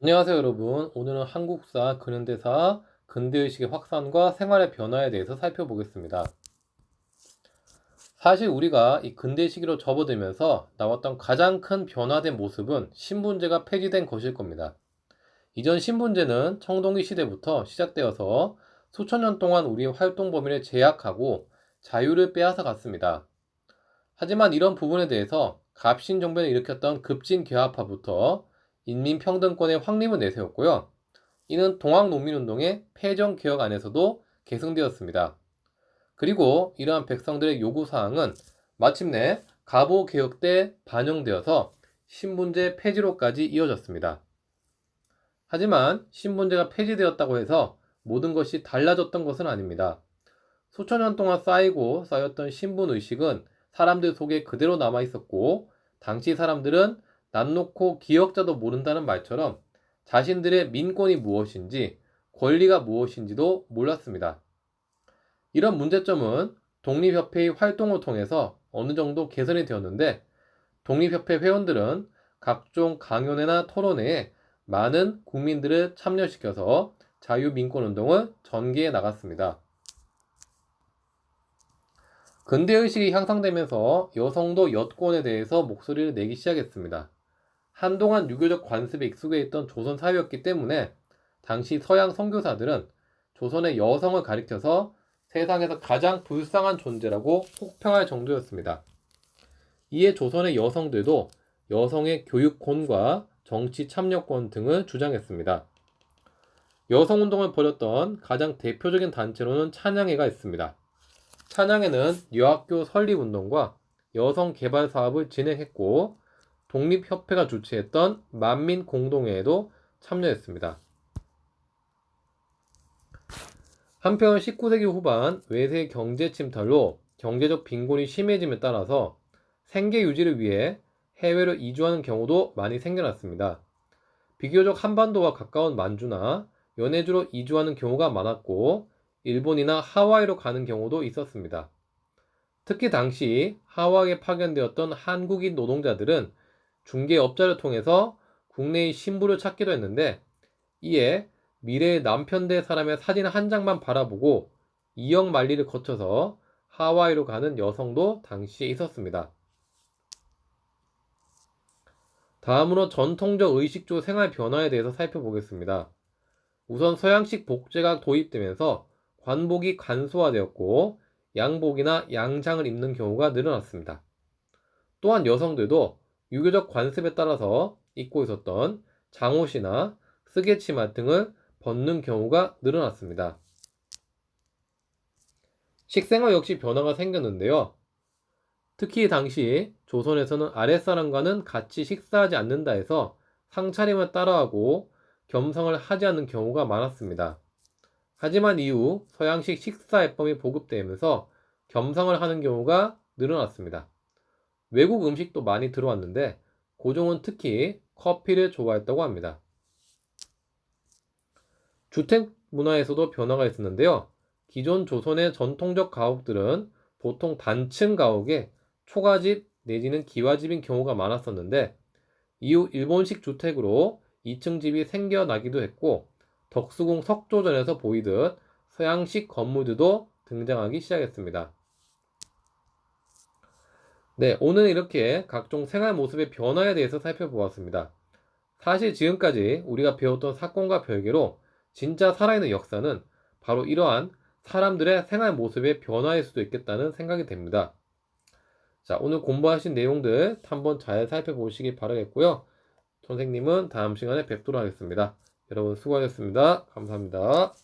안녕하세요 여러분. 오늘은 한국사, 근현대사, 근대의식의 확산과 생활의 변화에 대해서 살펴보겠습니다. 사실 우리가 이 근대 시기로 접어들면서 나왔던 가장 큰 변화된 모습은 신분제가 폐지된 것일 겁니다. 이전 신분제는 청동기 시대부터 시작되어서 수천 년 동안 우리의 활동 범위를 제약하고 자유를 빼앗아 갔습니다. 하지만 이런 부분에 대해서 갑신정변을 일으켰던 급진개화파부터 인민평등권의 확립을 내세웠고요. 이는 동학농민운동의 패전개혁 안에서도 계승되었습니다. 그리고 이러한 백성들의 요구사항은 마침내 갑오개혁 때 반영되어서 신분제 폐지로까지 이어졌습니다. 하지만 신분제가 폐지되었다고 해서 모든 것이 달라졌던 것은 아닙니다. 수천 년 동안 쌓이고 쌓였던 신분의식은 사람들 속에 그대로 남아있었고, 당시 사람들은 난 놓고 기억자도 모른다는 말처럼 자신들의 민권이 무엇인지, 권리가 무엇인지도 몰랐습니다. 이런 문제점은 독립협회의 활동을 통해서 어느 정도 개선이 되었는데, 독립협회 회원들은 각종 강연회나 토론회에 많은 국민들을 참여시켜서 자유민권운동을 전개해 나갔습니다. 근대의식이 향상되면서 여성도 여권에 대해서 목소리를 내기 시작했습니다. 한동안 유교적 관습에 익숙해 있던 조선 사회였기 때문에 당시 서양 선교사들은 조선의 여성을 가리켜서 세상에서 가장 불쌍한 존재라고 혹평할 정도였습니다. 이에 조선의 여성들도 여성의 교육권과 정치 참여권 등을 주장했습니다. 여성운동을 벌였던 가장 대표적인 단체로는 찬양회가 있습니다. 찬양회는 여학교 설립운동과 여성개발 사업을 진행했고, 독립협회가 주최했던 만민공동회에도 참여했습니다. 한편 19세기 후반 외세 경제 침탈로 경제적 빈곤이 심해짐에 따라서 생계 유지를 위해 해외로 이주하는 경우도 많이 생겨났습니다. 비교적 한반도와 가까운 만주나 연해주로 이주하는 경우가 많았고, 일본이나 하와이로 가는 경우도 있었습니다. 특히 당시 하와이에 파견되었던 한국인 노동자들은 중개업자를 통해서 국내의 신부를 찾기도 했는데, 이에 미래의 남편 될 사람의 사진 한 장만 바라보고 이역 만리를 거쳐서 하와이로 가는 여성도 당시에 있었습니다. 다음으로 전통적 의식주 생활 변화에 대해서 살펴보겠습니다. 우선 서양식 복제가 도입되면서 관복이 간소화되었고, 양복이나 양장을 입는 경우가 늘어났습니다. 또한 여성들도 유교적 관습에 따라서 입고 있었던 장옷이나 쓰개치마 등을 벗는 경우가 늘어났습니다. 식생활 역시 변화가 생겼는데요. 특히 당시 조선에서는 아랫사람과는 같이 식사하지 않는다 해서 상차림을 따라하고 겸상을 하지 않는 경우가 많았습니다. 하지만 이후 서양식 식사해법이 보급되면서 겸상을 하는 경우가 늘어났습니다. 외국 음식도 많이 들어왔는데 고종은 특히 커피를 좋아했다고 합니다. 주택 문화에서도 변화가 있었는데요. 기존 조선의 전통적 가옥들은 보통 단층 가옥에 초가집 내지는 기와집인 경우가 많았었는데, 이후 일본식 주택으로 2층 집이 생겨나기도 했고, 덕수궁 석조전에서 보이듯 서양식 건물들도 등장하기 시작했습니다. 네, 오늘 이렇게 각종 생활 모습의 변화에 대해서 살펴보았습니다. 사실 지금까지 우리가 배웠던 사건과 별개로 진짜 살아있는 역사는 바로 이러한 사람들의 생활 모습의 변화일 수도 있겠다는 생각이 됩니다. 자, 오늘 공부하신 내용들 한번 잘 살펴보시기 바라겠고요. 선생님은 다음 시간에 뵙도록 하겠습니다. 여러분 수고하셨습니다. 감사합니다.